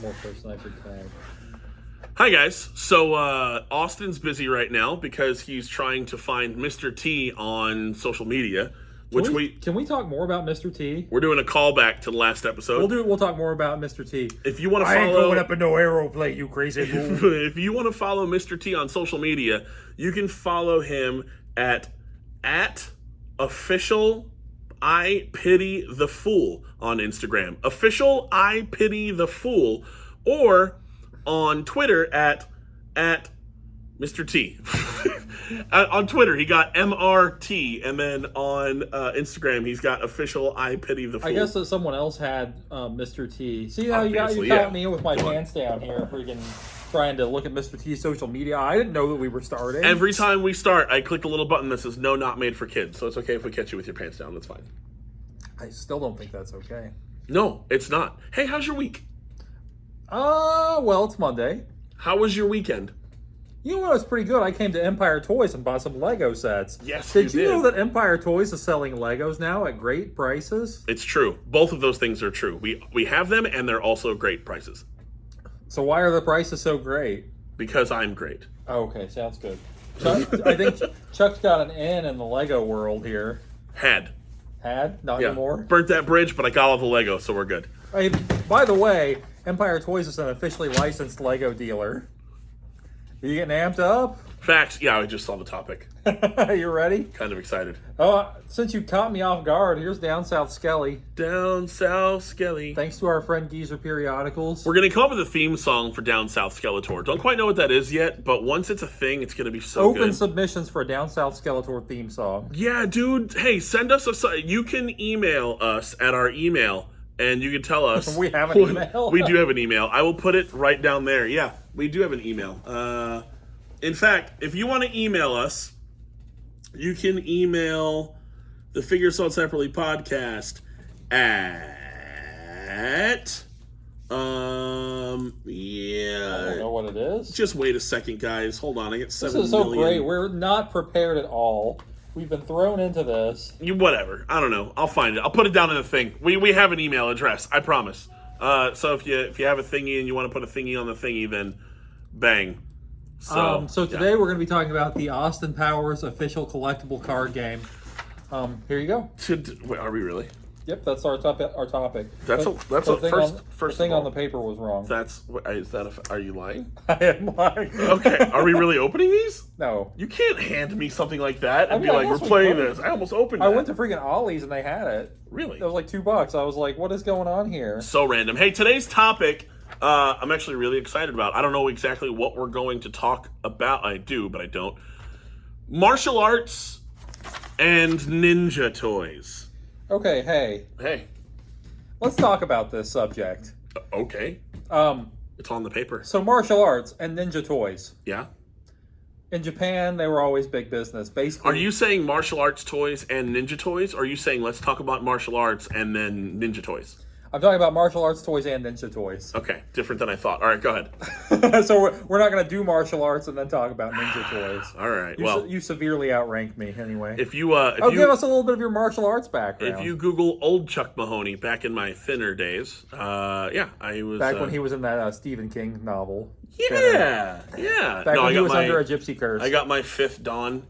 More first sniper tag. Hi guys. So Austin's busy right now because he's trying to find Mr. T on social media, Can we talk more about Mr. T? We're doing a callback to the last episode. We'll talk more about Mr. T. If you want to follow, I ain't going up in no aeroplane, you crazy fool. If you want to follow Mr. T on social media, you can follow him at official I Pity the Fool on Instagram. Official I Pity the Fool, or on Twitter at Mr. T. On Twitter, he got MRT, and then on Instagram, he's got official I Pity the Fool. I guess that someone else had Mr. T. See how you Obviously, caught me with my pants down here, freaking trying to look at Mr. T's social media. I didn't know that we were starting. Every time we start, I click a little button that says "No, not made for kids." So it's okay if we catch you with your pants down. That's fine. I still don't think that's okay. No, it's not. Hey, how's your week? Well, it's Monday. How was your weekend? You know what was pretty good? I came to Empire Toys and bought some Lego sets. Yes, Did you you know that Empire Toys is selling Legos now at great prices? It's true. Both of those things are true. We have them, and they're also great prices. So why are the prices so great? Because I'm great. Oh, okay, sounds good. I think Chuck's got an in the Lego world here. Had. Not anymore? Burnt that bridge, but I got all the Lego, so we're good. Hey, by the way, Empire Toys is an officially licensed Lego dealer. Are you getting amped up? Facts. Yeah, I just saw the topic. You ready? Kind of excited. Oh, since you caught me off guard, here's Down South Skelly. Down South Skelly. Thanks to our friend Geezer Periodicals. We're going to come up with a theme song for Down South Skeletor. Don't quite know what that is yet, but once it's a thing, it's going to be so good. Open submissions for a Down South Skeletor theme song. Yeah, dude. Hey, send us you can email us at our email, and you can tell us. We have an email? We do have an email. I will put it right down there. Yeah, we do have an email. In fact, if you want to email us, you can email the Figure Sold Separately podcast at I don't know what it is. Just wait a second, guys. Hold on, I get 7 This is so million. great. We're not prepared at all. We've been thrown into this. Whatever. I don't know. I'll find it. I'll put it down in the thing. We have an email address. I promise. So if you have a thingy and you want to put a thingy on the thingy, then bang. So today we're going to be talking about the Austin Powers official collectible card game. Here you go. Wait, are we really? Yep, that's our topic. That's a first thing of all, on the paper was wrong. Are you lying? I am lying. Okay, are we really opening these? No. You can't hand me something like that and I mean, be I like, guess we're we playing could. this. I almost opened it. I went to freaking Ollie's and they had it. Really? It was like $2. I was like, what is going on here? So random. Hey, today's topic, I'm actually really excited about. I don't know exactly what we're going to talk about. I do, but I don't. Martial arts and ninja toys. Okay, Hey. let's talk about this subject. Okay. It's on the paper. So martial arts and ninja toys. Yeah. In Japan, they were always big business. Basically, Are you saying martial arts toys and ninja toys? Or are you saying let's talk about martial arts and then ninja toys? I'm talking about martial arts toys and ninja toys. Okay, different than I thought. All right, go ahead. So we're not going to do martial arts and then talk about ninja toys. All right. You severely outrank me anyway. If you give us a little bit of your martial arts background. If you Google old Chuck Mahoney back in my thinner days, I was back when he was in that Stephen King novel. Yeah. Back when he was under a gypsy curse. I got my 5th Dan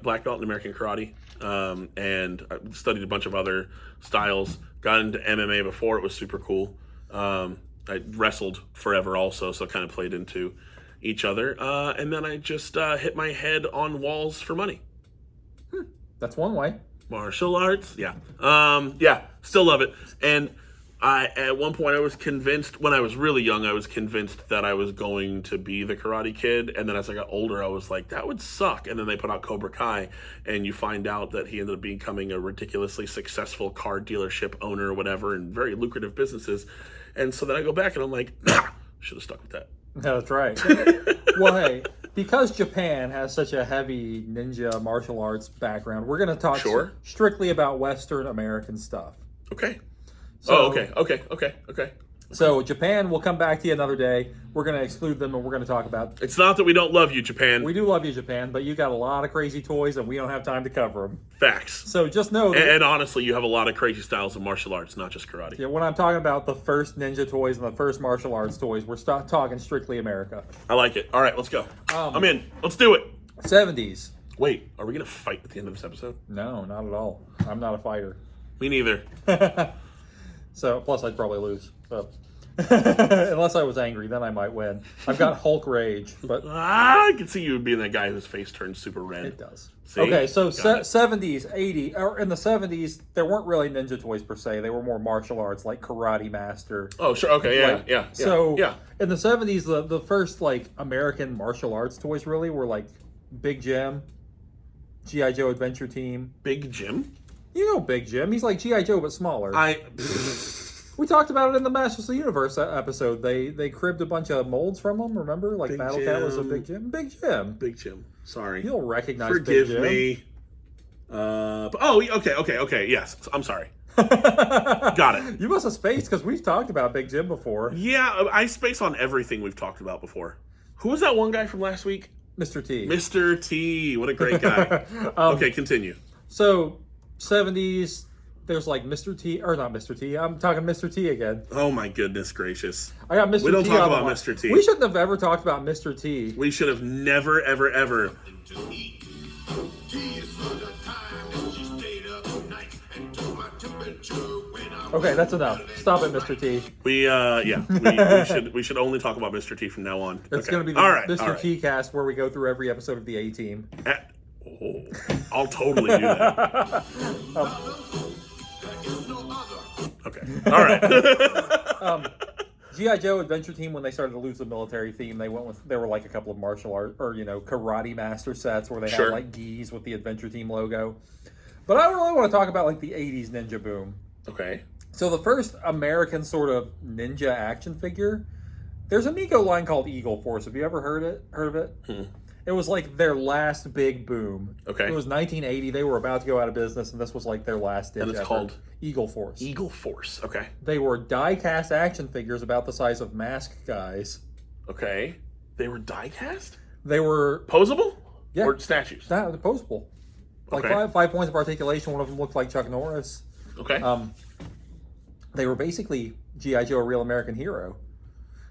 black belt in American karate, and I studied a bunch of other styles. Got into MMA before it was super cool. I wrestled forever also, so it kind of played into each other. And then I just hit my head on walls for money. That's one way. Martial arts, yeah. Still love it. And at one point I was convinced, when I was really young, I was convinced that I was going to be the Karate Kid. And then as I got older, I was like, that would suck. And then they put out Cobra Kai, and you find out that he ended up becoming a ridiculously successful car dealership owner or whatever, and very lucrative businesses. And so then I go back and I'm like, should have stuck with that. No, that's right. Well, hey, because Japan has such a heavy ninja martial arts background, we're going to talk strictly about Western American stuff. Okay. So, okay. So Japan, we'll come back to you another day. We're going to exclude them, and we're going to talk about. It's not that we don't love you, Japan. We do love you, Japan, but you got a lot of crazy toys, and we don't have time to cover them. Facts. So just know that. And honestly, you have a lot of crazy styles of martial arts, not just karate. Yeah, when I'm talking about the first ninja toys and the first martial arts toys, we're talking strictly America. I like it. All right, let's go. I'm in. Let's do it. 70s. Wait, are we going to fight at the end of this episode? No, not at all. I'm not a fighter. Me neither. So, plus I'd probably lose. So. Unless I was angry, then I might win. I've got Hulk rage, but I can see you being that guy whose face turns super red. it does. See? Okay, so 70s, 80s, or in the 70s, there weren't really ninja toys per se. They were more martial arts, like Karate Master. Oh, sure. Okay, yeah. So yeah. in the 70s, the first like American martial arts toys really were like Big Jim, G.I. Joe Adventure Team. Big Jim? You know Big Jim. He's like G.I. Joe, but smaller. We talked about it in the Masters of the Universe episode. They cribbed a bunch of molds from him, remember? Like Big Battle Cat was a Jim. Big Jim. Big Jim. Big Jim. Sorry. You'll recognize Forgive Big Jim. me. Okay. Yes. I'm sorry. Got it. You must have spaced because we've talked about Big Jim before. Yeah, I space on everything we've talked about before. Who was that one guy from last week? Mr. T. Mr. T. What a great guy. Okay, continue. So, 70s, there's like Mr. T, or not Mr. T. I'm talking Mr. T again. Oh my goodness gracious. I got Mr. T. We don't talk on the about line. Mr. T. We shouldn't have ever talked about Mr. T. We should have never, ever. Okay, that's enough. Stop it, Mr. T. We should only talk about Mr. T from now on. It's Okay. going to be the all right, Mr. all right. T cast where we go through every episode of the A-Team. I'll totally do that. Okay. All right. G.I. Joe Adventure Team, when they started to lose the military theme, there were like a couple of martial art or Karate Master sets where they had like gis with the Adventure Team logo. But I really want to talk about like the 80s ninja boom. Okay. So the first American sort of ninja action figure, there's a Mego line called Eagle Force. Have you ever heard of it? It was like their last big boom. Okay. It was 1980. They were about to go out of business, and this was like their last ditch And it's effort. called Eagle Force. Eagle Force. Okay. They were die-cast action figures about the size of mask guys. Okay. They were die cast? They were Posable? Yeah. Or statues? Posable. Like Okay. five points of articulation. One of them looked like Chuck Norris. Okay. They were basically G.I. Joe, a real American hero.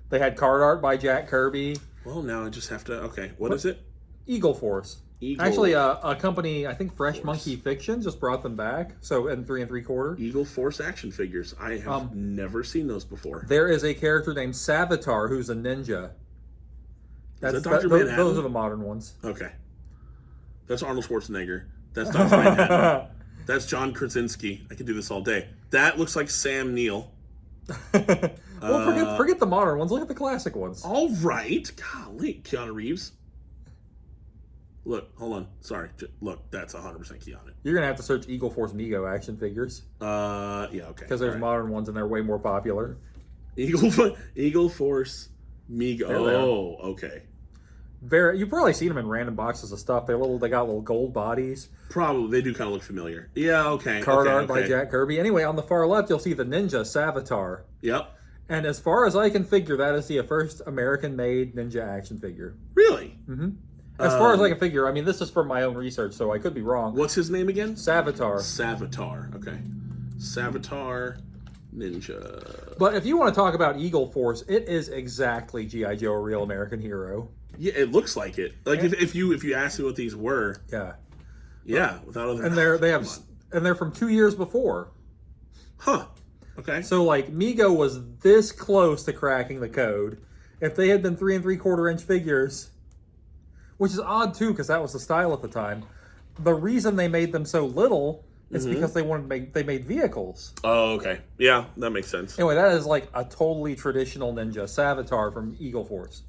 They had card art by Jack Kirby. Well, now I just have to. Okay, what is it? Eagle Force. Eagle. Actually, a company, I think Fresh Monkey Fiction just brought them back. So in 3 3/4. Eagle Force action figures. I have never seen those before. There is a character named Savitar who's a ninja. Is that Dr. Manhattan? Those are the modern ones. Okay. That's Arnold Schwarzenegger. That's Dr. Manhattan. That's John Krasinski. I could do this all day. That looks like Sam Neill. Well, forget the modern ones. Look at the classic ones. All right. Golly, Keanu Reeves. Look, hold on. Sorry. Look, that's 100% Keanu. You're going to have to search Eagle Force Mego action figures. Yeah, okay. Because there's modern ones and they're way more popular. Eagle Force Mego. Oh, okay. You've probably seen them in random boxes of stuff. They got little gold bodies. Probably. They do kind of look familiar. Yeah, okay. Card art by Jack Kirby. Anyway, on the far left, you'll see the ninja Savitar. Yep. And as far as I can figure, that is the first American-made ninja action figure. Really? Mm-hmm. As far as I can figure, I mean, this is from my own research, so I could be wrong. What's his name again? Savitar. Savitar. Okay. Savitar Ninja. But if you want to talk about Eagle Force, it is exactly G.I. Joe, a real American hero. Yeah, it looks like it. Like if you asked me what these were. Yeah. Yeah, without other. And they're from 2 years before. Huh. Okay. So like Mego was this close to cracking the code. If they had been 3 3/4 inch figures, which is odd too, because that was the style at the time. The reason they made them so little is because they made vehicles. Oh, okay. Yeah, that makes sense. Anyway, that is like a totally traditional ninja, Savitar from Eagle Force.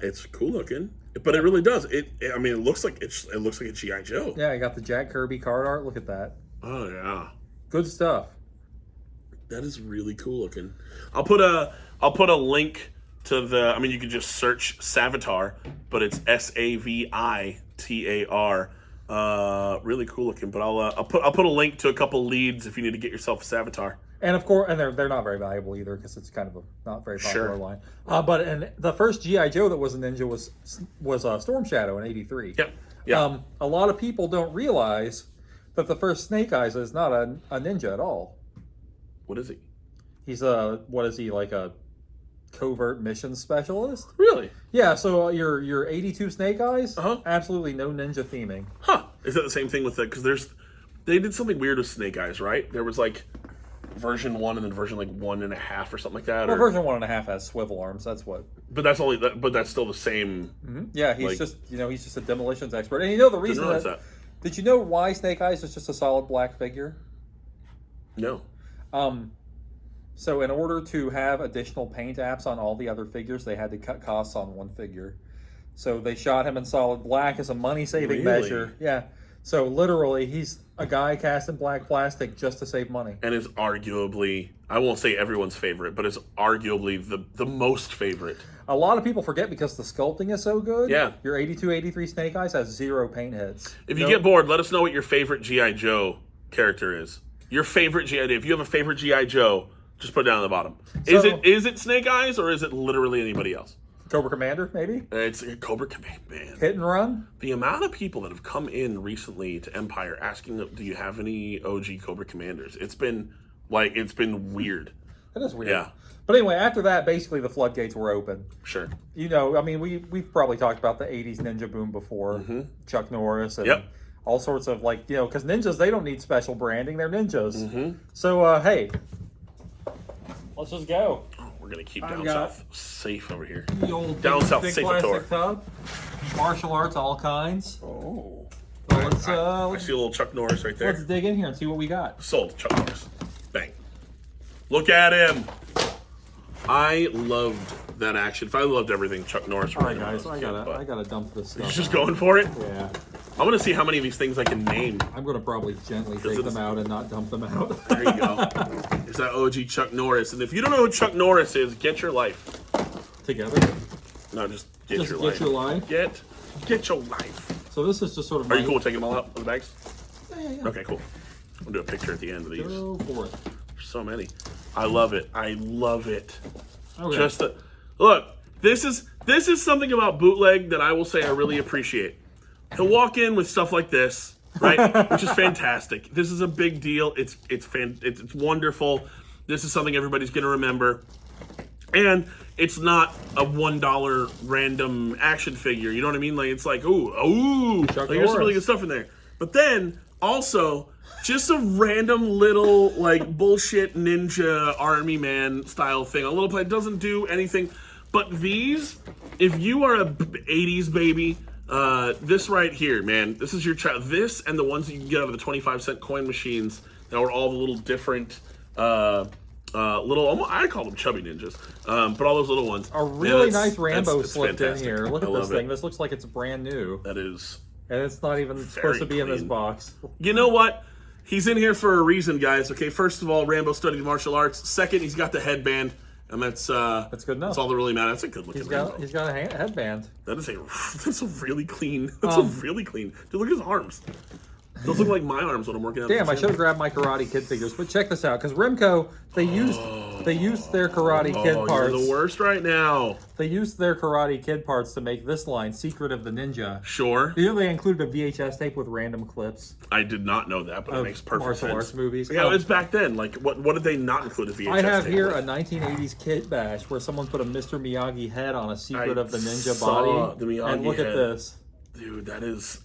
It's cool looking, but it really does. It looks like it looks like a GI Joe. Yeah, I got the Jack Kirby card art. Look at that. Oh yeah, good stuff. That is really cool looking. I'll put a link to the. I mean, you can just search Savitar, but it's Savitar. Really cool looking. But I'll put a link to a couple leads if you need to get yourself a Savitar. And of course, and they're not very valuable either because it's kind of a not very popular Sure. line. But the first GI Joe that was a ninja was Storm Shadow in '83. Yep. Yeah. A lot of people don't realize that the first Snake Eyes is not a ninja at all. What is he? He's what is he, like a covert mission specialist? Really? Yeah. So your '82 Snake Eyes, Uh-huh. absolutely no ninja theming. Huh? Is that the same thing with the? Because they did something weird with Snake Eyes, right? There was like version 1 and then version like 1.5 or something like that. Well, Or, version 1.5 has swivel arms. That's what. but that's still the same. Mm-hmm. Yeah, he's Like- he's just a demolitions expert. And you know the Didn't reason realize that. that. Did you know why Snake Eyes is just a solid black figure? No. So in order to have additional paint apps on all the other figures, they had to cut costs on one figure. So they shot him in solid black as a money-saving Really? measure. Yeah. So literally, he's a guy cast in black plastic just to save money. And is arguably, I won't say everyone's favorite, but is arguably the most favorite. A lot of people forget because the sculpting is so good. Yeah. Your 82, 83 Snake Eyes has 0 paint hits. If you get bored, let us know what your favorite G.I. Joe character is. Your favorite G.I. Joe. If you have a favorite G.I. Joe, just put it down at the bottom. Is it Snake Eyes or is it literally anybody else? Cobra Commander, maybe? It's Cobra Commander, man. Hit and Run? The amount of people that have come in recently to Empire asking, do you have any OG Cobra Commanders? It's been weird. That is weird. Yeah. But anyway, after that, basically the floodgates were open. Sure. I mean, we've probably talked about the 80s ninja boom before. Mm-hmm. Chuck Norris and Yep. all sorts of because ninjas, they don't need special branding. They're ninjas. Mm-hmm. So, hey, let's just go. Oh, we're going to keep I've down got- south safe over here. The old Down big, south big safe plastic tour. tub. Martial arts, all kinds. Oh. So I let's see a little Chuck Norris right there. let's dig in here and see what we got. Sold, Chuck Norris. Bang. Look at him. I loved that action. I loved everything Chuck Norris. All right, when I guys, was a I kid, but gotta dump this stuff. You're just out. going for it? Yeah, I want to see how many of these things I can name. I'm gonna probably gently take it's- them out and not dump them out. There you go. It's that OG Chuck Norris. And if you don't know who Chuck Norris is, get your life. Together. No, just get Just your get life. your life. Get your life. So this is just sort of. Are you cool with taking them all out of the bags? Yeah. Okay, cool. I'll do a picture at the end of these. Go for it. There's so many. I love it. I love it. Okay. Just the look. This is something about Bootleg that I will say I really appreciate. He'll walk in with stuff like this, right? Which is fantastic. This is a big deal. It's wonderful. This is something everybody's going to remember. And it's not a $1 random action figure. You know what I mean? Like it's like, ooh, like, there's some really good stuff in there. But then also just a random little like bullshit ninja army man style thing. A little play doesn't do anything. But these, if you are a 80s baby, this right here, man, this is your child. This and the ones that you can get out of the 25-cent coin machines that were all the little different little, I call them chubby ninjas, but all those little ones. A really Man, nice Rambo it's slipped in fantastic. here. Look I at this love thing. it. This looks like it's brand new. That is. And it's not even supposed to be in this clean. box. You know what? He's in here for a reason, guys. Okay, first of all, Rambo studied martial arts. Second, he's got the headband, and that's good enough. That's all that really matters. That's a good looking Rambo. He's got a headband. That's a really clean. That's a really clean. Dude, look at his arms. Those look like my arms when I'm working out. Damn, I should have grabbed my Karate Kid figures. But check this out, because Remco, they used their Karate Kid parts. You're the worst right now. They used their Karate Kid parts to make this line, Secret of the Ninja. Sure. Here they included a VHS tape with random clips I did not know that, but it of makes perfect martial sense. arts movies. Yeah, it was back then. Like, what did they not include a VHS I have tape here with? a 1980s kit bash where someone put a Mr. Miyagi head on a Secret I of the Ninja saw body. the Miyagi and look at head. this. Dude, that is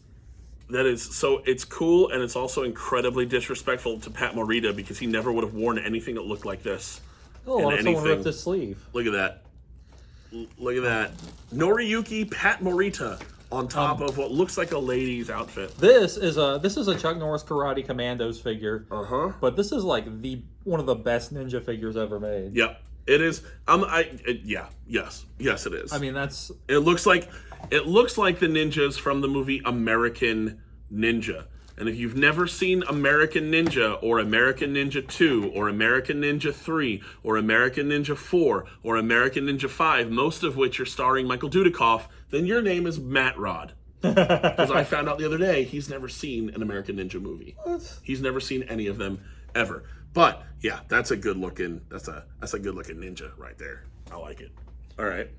so it's cool, and it's also incredibly disrespectful to Pat Morita because he never would have worn anything that looked like this. Oh, what if someone anything. ripped his sleeve? Look at that. Look at that. Noriyuki Pat Morita on top of what looks like a lady's outfit. This is a Chuck Norris Karate Commandos figure. Uh-huh. But this is like one of the best ninja figures ever made. Yep. It is. Yes, it is. I mean, that's It looks like the ninjas from the movie American Ninja. And if you've never seen American Ninja or American Ninja 2 or American Ninja 3 or American Ninja 4 or American Ninja 5, most of which are starring Michael Dudikoff, then your name is Matt Rod. Because I found out the other day he's never seen an American Ninja movie. What? He's never seen any of them ever. But yeah, that's a good looking. That's a good looking ninja right there. I like it. All right.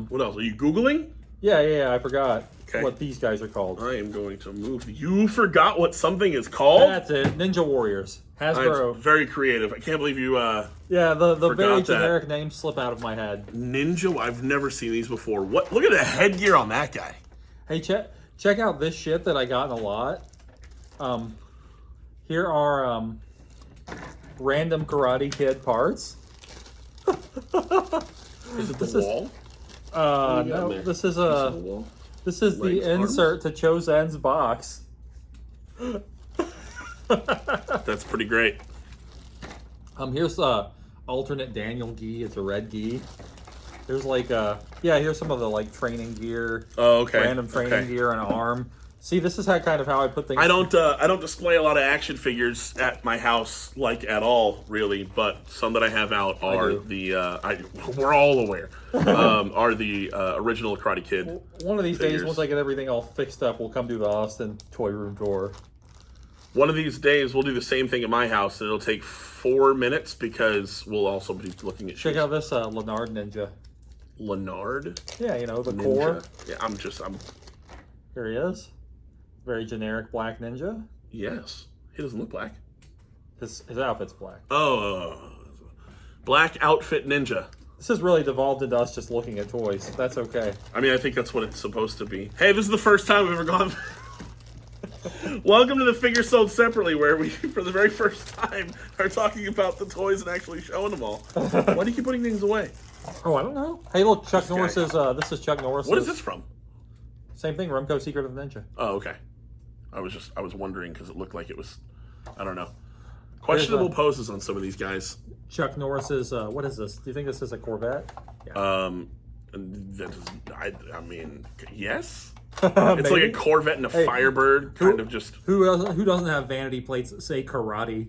What else? Are you Googling? Yeah, I forgot Okay. what these guys are called. I am going to move. You forgot what something is called? That's it. Ninja Warriors. That's Hasbro. very creative. I can't believe you. Yeah, the very that. generic names slip out of my head. Ninja. I've never seen these before. What? Look at the headgear on that guy. Hey, check out this shit that I got in a lot. Here are random Karate Kid parts. Is it the wall? No, this is the insert to Chozen's box. That's pretty great. Here's alternate Daniel gi. It's a red gi. There's like here's some of the like training gear. Oh, okay. Random training gear and arm. See, this is how I put things. I don't display a lot of action figures at my house, like at all, really. But some that I have out are we're all aware are the original Karate Kid. One of these figures. days, once I get everything all fixed up, we'll come to the Austin toy room tour. One of these days, we'll do the same thing at my house, and it'll take 4 minutes because we'll also be looking at shoes. Check out this Leonard Ninja. Leonard? Yeah, you know, the Ninja. core. Yeah, I'm. Here he is. Very generic black ninja. Yes. He doesn't look black. His outfit's black. Oh. Black outfit ninja. This has really devolved into us just looking at toys. That's okay. I mean, I think that's what it's supposed to be. Hey, this is the first time we've ever gone... Welcome to the Figure Sold Separately, where we, for the very first time, are talking about the toys and actually showing them all. Why do you keep putting things away? Oh, I don't know. Hey, look, Chuck Norris's. This is Chuck Norris's. What is this from? Same thing, Remco Secret of the Ninja. Oh, okay. I was wondering because it looked like it was, I don't know. Questionable poses on some of these guys. Chuck Norris's. What is this? Do you think this is a Corvette? Yeah. I mean, yes. It's like a Corvette and a Firebird, kind of just. Who doesn't have vanity plates that say karate?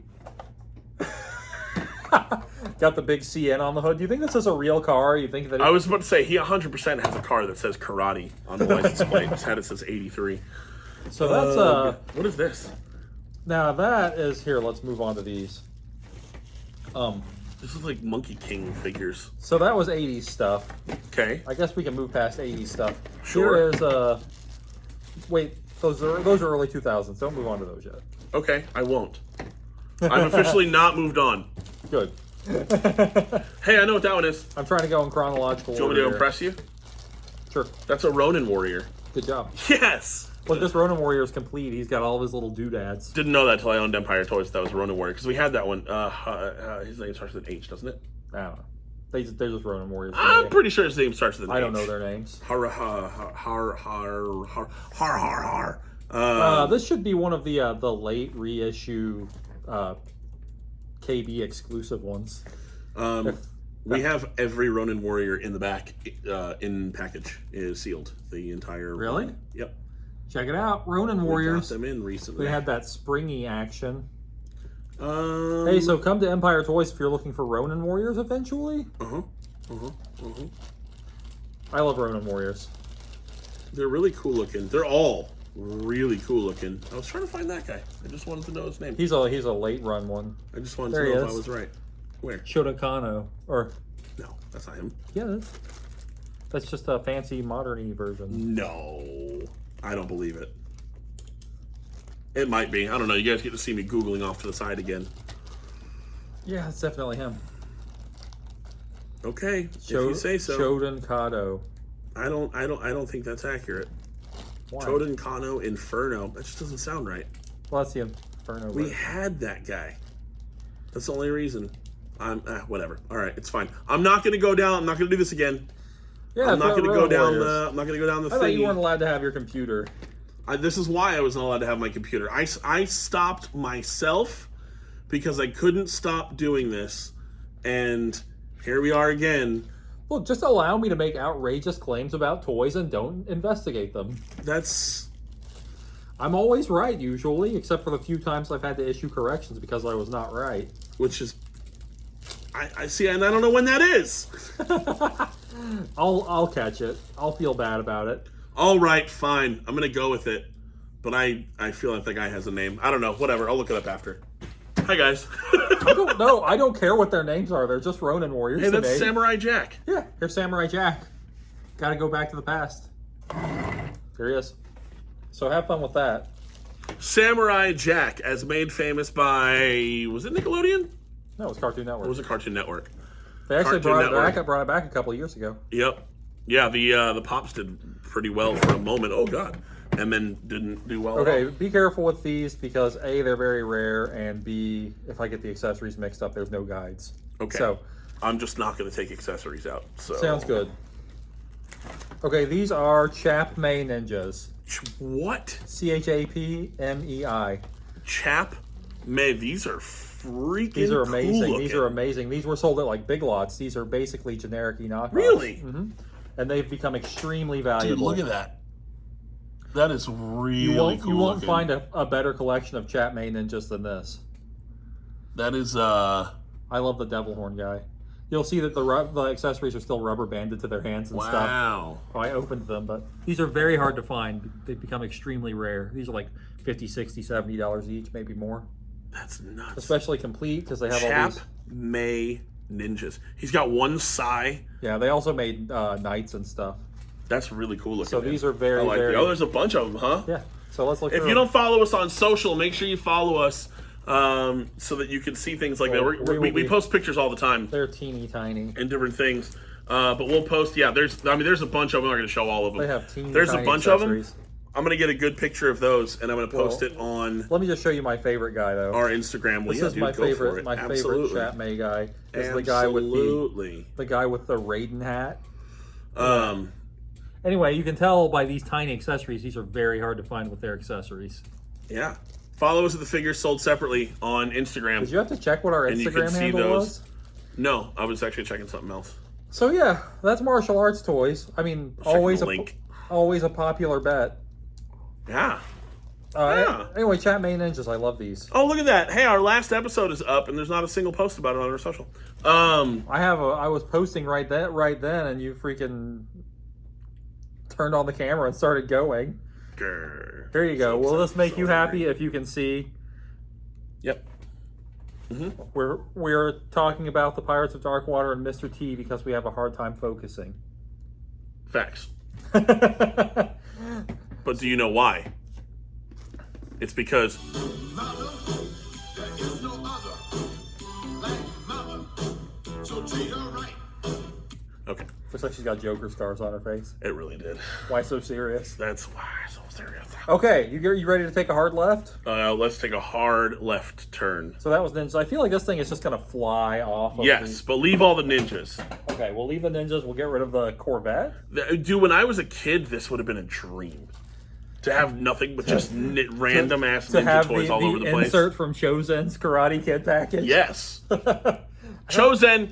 Got the big CN on the hood. Do you think this is a real car? You think that? I was about to say he 100% has a car that says karate on the license plate. His head it says 83. So that's What is this? Now that is here. Let's move on to these. This is like Monkey King figures. So that was 80s stuff. Okay. I guess we can move past 80s stuff. Sure. Here is wait, those are early 2000s. Don't move on to those yet. Okay, I won't. I've officially not moved on. Good. Hey, I know what that one is. I'm trying to go in chronological order. Do you want me to impress you? Sure. That's a Ronin Warrior. Good job. Yes! Look, this Ronin Warrior is complete. He's got all of his little doodads. Didn't know that till I owned Empire Toys. That was Ronin Warrior because we had that one. His name starts with an H, doesn't it? I don't know. They're just Ronin Warriors. I'm pretty sure his name starts with an H. I don't know their names. This should be one of the late reissue KB exclusive ones. We have every Ronin Warrior in the back in package is sealed. The entire Really? Yep. Check it out, Ronin Warriors. We got them in recently. They had that springy action. Hey, so come to Empire Toys if you're looking for Ronin Warriors eventually. I love Ronin Warriors. They're really cool looking. They're all really cool looking. I was trying to find that guy. I just wanted to know his name. He's a late run one. I just wanted to know if I was right. Where? Shota Kano. Or no, that's not him. Yeah, that's just a fancy modern-y version. No, I don't believe it. It might be. I don't know. You guys get to see me Googling off to the side again. Yeah, it's definitely him. Okay, if you say so. Shoten Kado. I don't think that's accurate. Why? Shoten Kano Inferno. That just doesn't sound right. Well, that's the Inferno. We had that guy. That's the only reason. Whatever. All right, it's fine. I'm not going to go down. I'm not going to do this again. Yeah, I'm not going to go down the. I'm not going to go down the I thing. thought you weren't allowed to have your computer. This is why I was not allowed to have my computer. I stopped myself because I couldn't stop doing this, and here we are again. Look, just allow me to make outrageous claims about toys and don't investigate them. I'm always right, usually, except for the few times I've had to issue corrections because I was not right. Which is... I see, and I don't know when that is. I'll catch it. I'll feel bad about it. All right, fine. I'm going to go with it. But I feel like the guy has a name. I don't know. Whatever. I'll look it up after. Hi, guys. I don't know. I don't care what their names are. They're just Ronin warriors. Hey, to that's me. Samurai Jack. Yeah, here's Samurai Jack. Got to go back to the past. Here he is. So have fun with that. Samurai Jack, as made famous by, was it Nickelodeon? No, it was Cartoon Network. Or was it Cartoon Network? They actually Cartoon brought Network. it back a couple of years ago. Yep. Yeah, the Pops did pretty well for a moment. Oh, God. And then didn't do well Okay, at all. be careful with these because A, they're very rare, and B, if I get the accessories mixed up, there's no guides. Okay. So, I'm just not going to take accessories out. So sounds good. Okay, these are Chap May Ninjas. What? Chapmei. Chap May. These are freaking These are amazing. cool These are amazing. These were sold at like Big Lots. These are basically generic knockoffs. Really? Mm-hmm. And they've become extremely valuable. Dude, look at that. That is really You won't looking. find a better collection of Chap May Ninjas than this. That is, I love the Devil Horn guy. You'll see that the accessories are still rubber banded to their hands and stuff. wow. Oh, I opened them, but these are very hard to find. They've become extremely rare. These are like $50, $60, $70 each, maybe more. That's nuts. Especially complete because they have all Chap these. May Ninjas. He's got one Sai. Yeah, they also made knights and stuff. That's really cool looking. So man. these are very, I like very. Oh, there's a bunch of them, huh? Yeah. So let's look. If through you them. don't follow us on social, make sure you follow us so that you can see things like Well, that. We we post pictures all the time They're teeny tiny. and different things. But we'll post. Yeah, there's a bunch of them. I'm not going to show all of them. They have teeny. There's tiny a bunch accessories. of them. I'm going to get a good picture of those, and I'm going to post Well, it on Let me just show you my favorite guy, though. our Instagram. Well, This yeah, is dude, my go for favorite. it. My favorite Absolutely. Chap May guy is Absolutely. the guy with the Raiden hat. Um, Anyway, you can tell by these tiny accessories; these are very hard to find with their accessories. yeah. Follow us at the figures sold separately on Instagram. Did you have to check what our And you can Instagram see handle those. was? No, I was actually checking something else. So yeah, that's martial arts toys. I mean, Checking always the a link. always a popular bet. Yeah. Yeah. Anyway, Chat May Ninjas, I love these. Oh, look at that. Hey, our last episode is up, and there's not a single post about it on our social. I was posting right then, and you freaking turned on the camera and started going. Grr. Here you go. So Will this make you angry. happy if you can see? Yep. We're talking about the Pirates of Darkwater and Mr. T because we have a hard time focusing. Facts. But do you know why? It's because okay, Looks like she's got Joker stars on her face. it really did. Why so serious? That's why I'm so serious. Okay, you ready to take a hard left? Let's take a hard left turn. So that was ninjas. I feel like this thing is just gonna fly off of Yes, but leave all the ninjas. Okay, we'll leave the ninjas. We'll get rid of the Corvette. Dude, when I was a kid, this would have been a dream. To have nothing but just random ass To ninja have toys all over the place. insert from Chosen's Karate Kid package. Yes. Chosen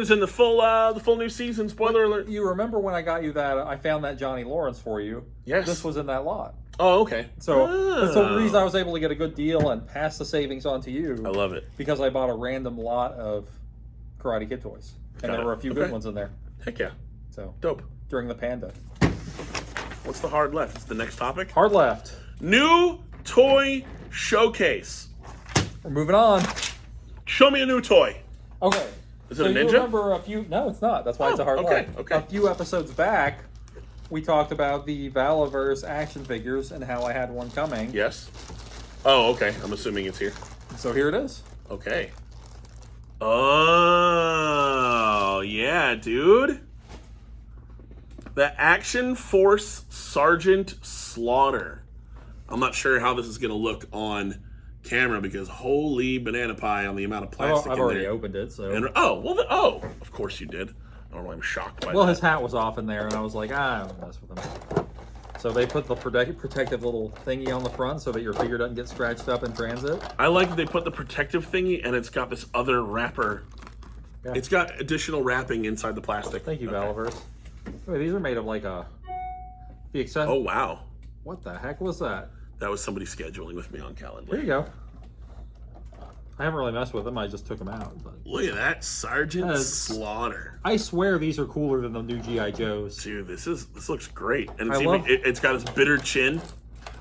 is in the full new season. Spoiler alert. You remember when I got you that? I found that Johnny Lawrence for you. Yes. This was in that lot. Oh, okay. So that's the reason I was able to get a good deal and pass the savings on to you. I love it. Because I bought a random lot of Karate Kid toys, and Got there it. were a few Okay. good ones in there. Heck yeah. So Dope. during the Panda. What's the hard left? It's the next topic. Hard left. New toy showcase. We're moving on. Show me a new toy. Okay. Is it a You ninja? remember a few? No, it's not. That's why it's a hard okay, left. okay. A few episodes back, we talked about the Valaverse action figures and how I had one coming. Yes. Oh, okay. I'm assuming it's here. So here it is. Okay. Oh, yeah, dude. The Action Force Sergeant Slaughter. I'm not sure how this is going to look on camera because holy banana pie on the amount of plastic I've in already there. opened it. So. And, of course you did. Normally I'm shocked by Well, that. his hat was off in there, and I was like, I don't mess with him. So they put the protective little thingy on the front so that your figure doesn't get scratched up in transit. I like that they put the protective thingy and it's got this other wrapper. Yeah. It's got additional wrapping inside the plastic. Thank you, Okay. Valaverse. Wait, these are made of like the accessory. Oh, wow. What the heck was that? That was somebody scheduling with me on Calendly. Here you go. I haven't really messed with them. I just took them out. But Look at that, Sergeant Yes. Slaughter. I swear these are cooler than the new GI Joes. Dude, this looks great, and I it's love- it's got his bitter chin.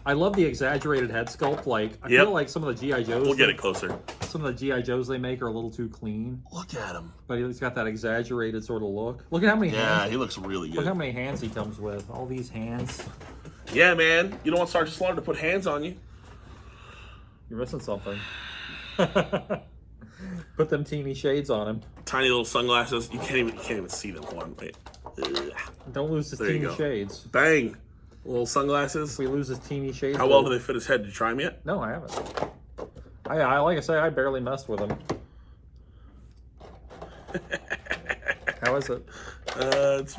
I love the exaggerated head sculpt. Like, I feel like some of the G.I. Joes... We'll get it closer. Some of the G.I. Joes they make are a little too clean. Look at him. But he's got that exaggerated sort of look. Look at how many hands... Yeah, he looks really good. Look how many hands he comes with. All these hands. Yeah, man. You don't want Sergeant Slaughter to put hands on you. You're missing something. Put them teeny shades on him. Tiny little sunglasses. You can't even see them. Hold on, wait. Don't lose his teeny shades. Bang. Little sunglasses. If we lose his teeny shades. How well do they fit his head? Did you try them yet? No, I haven't. I like I say, I barely messed with him. How is it? It's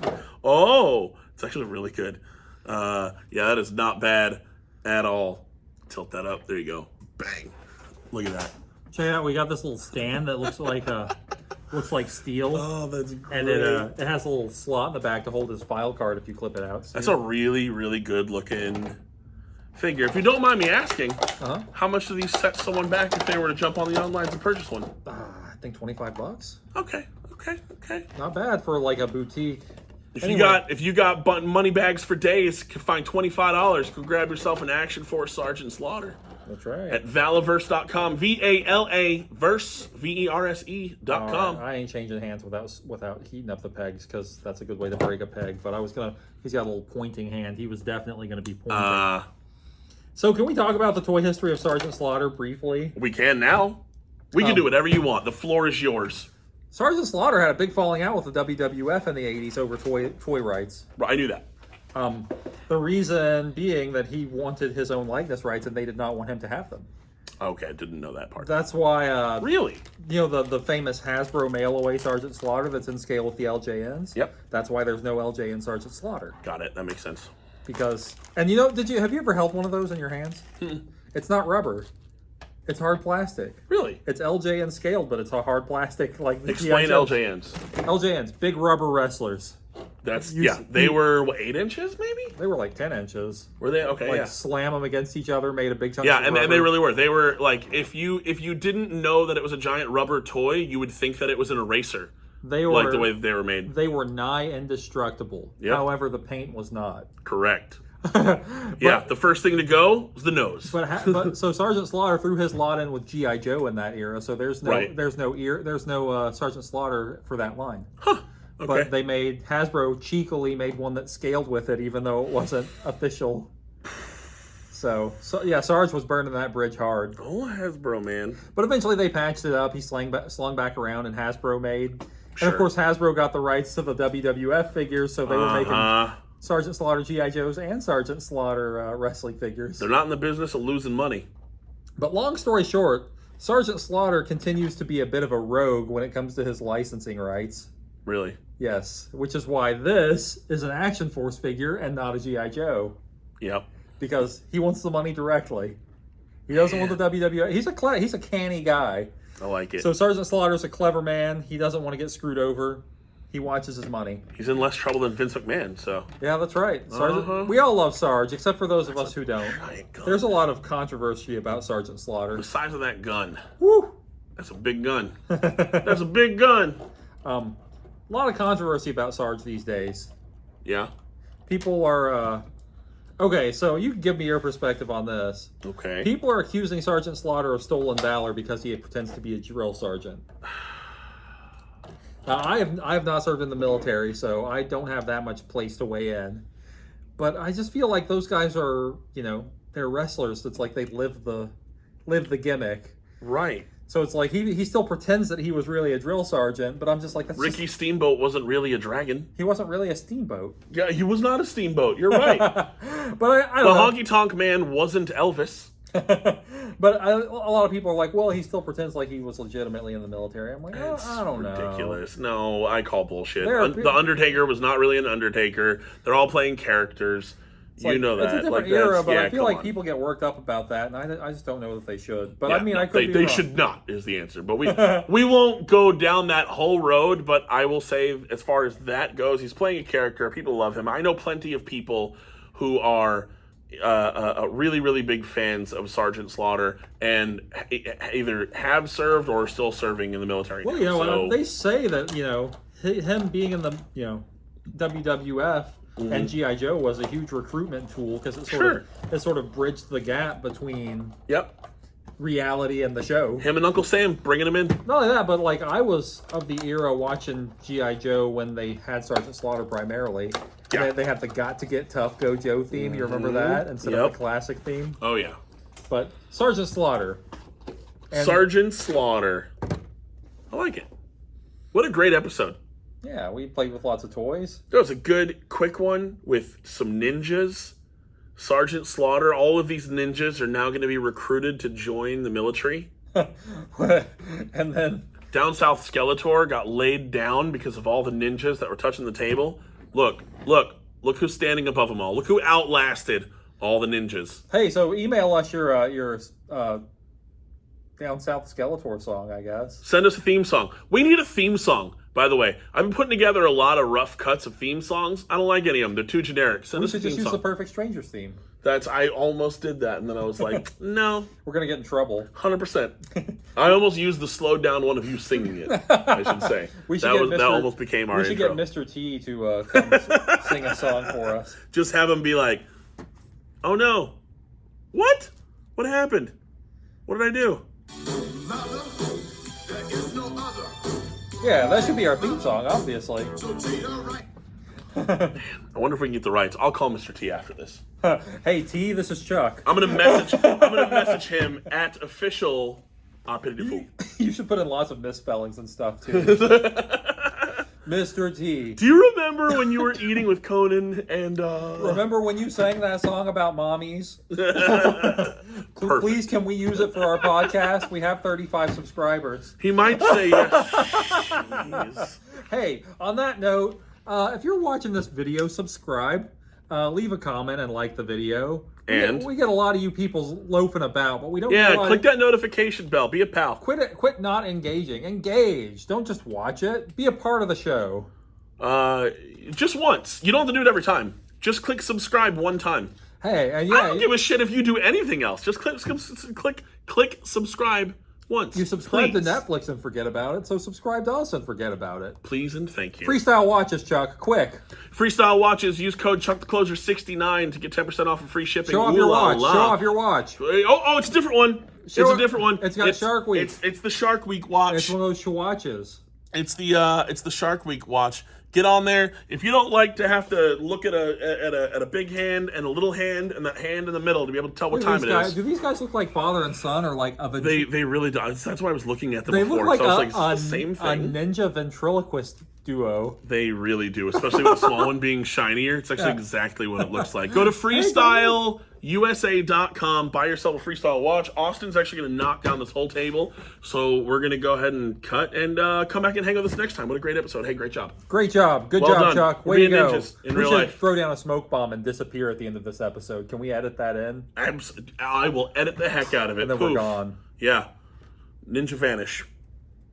actually really good. Yeah, that is not bad at all. Tilt that up. There you go. Bang. Look at that. Check it out. We got this little stand that looks like steel. Oh, that's great. And it has a little slot in the back to hold his file card if you clip it out. That's a really, really good looking figure. If you don't mind me asking, how much do these set someone back if they were to jump on the online and purchase one? I think $25. Okay. Not bad for like a boutique. If you got money bags for days, you can find $25. Go grab yourself an Action Force Sergeant Slaughter. That's right. At valaverse.com. VALA-verse, VERSE.com. I ain't changing hands without heating up the pegs because that's a good way to break a peg. But he's got a little pointing hand. He was definitely gonna be pointing. So can we talk about the toy history of Sergeant Slaughter briefly? We can now. We can do whatever you want. The floor is yours. Sergeant Slaughter had a big falling out with the WWF in the 80s over toy rights. I knew that. The reason being that he wanted his own likeness rights and they did not want him to have them. Okay, I didn't know that part. That's why... really? You know, the famous Hasbro mail-away Sergeant Slaughter that's in scale with the LJNs? Yep. That's why there's no LJ in Sergeant Slaughter. Got it. That makes sense. Because... And you know, have you ever held one of those in your hands? It's not rubber. It's hard plastic. Really? It's LJN scaled, but it's a hard plastic like the Explain LJNs. LJNs, big rubber wrestlers. They were, 8 inches maybe? They were like 10 inches. Were they? Okay, slam them against each other, made a big chunk of rubber. and they really were. They were like, if you didn't know that it was a giant rubber toy, you would think that it was an eraser. They were like the way that they were made. They were nigh indestructible. Yep. However, the paint was not. Correct. The first thing to go was the nose. But so Sergeant Slaughter threw his lot in with G.I. Joe in that era, so there's no Sergeant Slaughter for that line. Huh. Okay. But Hasbro cheekily made one that scaled with it, even though it wasn't official. So Sarge was burning that bridge hard. Oh, Hasbro, man. But eventually they patched it up. He slung back around, and Hasbro made. Sure. And of course, Hasbro got the rights to the WWF figures, so they were making Sergeant Slaughter G.I. Joes and Sergeant Slaughter wrestling figures. They're not in the business of losing money. But long story short, Sergeant Slaughter continues to be a bit of a rogue when it comes to his licensing rights. Really? Yes, which is why this is an Action Force figure and not a G.I. Joe. Yep. Because he wants the money directly. He doesn't want the WWF. He's a canny guy. I like it. So Sergeant Slaughter's a clever man. He doesn't want to get screwed over. He watches his money. He's in less trouble than Vince McMahon, so... Yeah, that's right. We all love Sarge, except for those of us who don't. There's a lot of controversy about Sergeant Slaughter. The size of that gun. Woo! That's a big gun. That's a big gun. A lot of controversy about Sarge these days. Yeah? People are... Okay, so you can give me your perspective on this. Okay. People are accusing Sergeant Slaughter of stolen valor because he pretends to be a drill sergeant. Now, I have not served in the military, so I don't have that much place to weigh in. But I just feel like those guys are, they're wrestlers. It's like they live the gimmick. Right. So it's like he still pretends that he was really a drill sergeant, but I'm just like... Ricky Steamboat wasn't really a dragon. He wasn't really a steamboat. Yeah, he was not a steamboat. You're right. But I don't know. The Honky Tonk Man wasn't Elvis. But a lot of people are like, well, he still pretends like he was legitimately in the military. I'm like, I don't know. Ridiculous. No, I call bullshit. The Undertaker was not really an Undertaker. They're all playing characters. It's that. It's a different era, but I feel like people get worked up about that, and I just don't know that they should. But I could be they wrong. should not is the answer. But we won't go down that whole road. But I will say, as far as that goes, he's playing a character. People love him. I know plenty of people who are really, really big fans of Sergeant Slaughter and either have served or are still serving in the military. Well, they say that him being in the WWF and G.I. Joe was a huge recruitment tool because it sort of bridged the gap between reality and the show. Him and Uncle Sam bringing him in. Not only that, but like I was of the era watching G.I. Joe when they had Sergeant Slaughter primarily. Yeah. They had the Got to Get Tough Go Joe theme. You remember that instead of the classic theme? Oh yeah. But Sergeant Slaughter. Sergeant Slaughter. I like it. What a great episode. Yeah, we played with lots of toys. That was a good, quick one with some ninjas. Sergeant Slaughter. All of these ninjas are now going to be recruited to join the military. And then Down South Skeletor got laid down because of all the ninjas that were touching the table. Look who's standing above them all. Look who outlasted all the ninjas. Hey, so email us your Down South Skeletor song, I guess. Send us a theme song. We need a theme song, by the way. I've been putting together a lot of rough cuts of theme songs. I don't like any of them. They're too generic. Send us a theme just use song. the Perfect Strangers theme. I almost did that, and then I was like, no. We're going to get in trouble. 100%. I almost used the slowed down one of you singing it, I should say. That almost became our intro. We should get Mr. T to come sing a song for us. Just have him be like, oh no. What? What happened? What did I do? Yeah, that should be our theme song, obviously. I wonder if we can get the rights. I'll call Mr. T after this. Hey T, this is Chuck. I'm gonna message him at official Pity Fool. You should put in lots of misspellings and stuff too. Mr. T. Do you remember when you were eating with Conan and Remember when you sang that song about mommies? Please, can we use it for our podcast? We have 35 subscribers. He might say yes. Jeez. Hey, on that note, if you're watching this video, subscribe, leave a comment, and like the video. And we get a lot of you people loafing about, but we don't. Click that notification bell. Be a pal. Quit not engaging. Engage. Don't just watch it. Be a part of the show. Just once. You don't have to do it every time. Just click subscribe one time. Hey, I don't give a shit if you do anything else. Just click subscribe once. You subscribe please. to Netflix and forget about it, so subscribe to us and forget about it. Please and thank you. Freestyle watches, Chuck. Quick. Freestyle watches. Use code ChuckTheCloser69 to get 10% off and free shipping. Show off your watch. Show off your watch. Oh, it's a different one. It's a different one. It's got Shark Week. It's the Shark Week watch. It's one of those watches. It's the Shark Week watch. Get on there. If you don't like to have to look at a big hand and a little hand and that hand in the middle to be able to tell what time it is. Do these guys look like father and son, or like of a? They really do. That's why I was looking at them they before. Look like so I was like, it's the same thing. A ninja ventriloquist duo. They really do, especially with the small one being shinier. It's actually exactly what it looks like. Go to freestyleusa.com. Buy yourself a freestyle watch. Austin's actually going to knock down this whole table, so we're going to go ahead and cut and come back and hang with us next time. What a great episode. Hey, great job. Great job. Good well job, done. Chuck. We're Way to go. Ninjas in we real should life. Throw down a smoke bomb and disappear at the end of this episode. Can we edit that in? I will edit the heck out of it. And then we're gone. Yeah. Ninja vanish.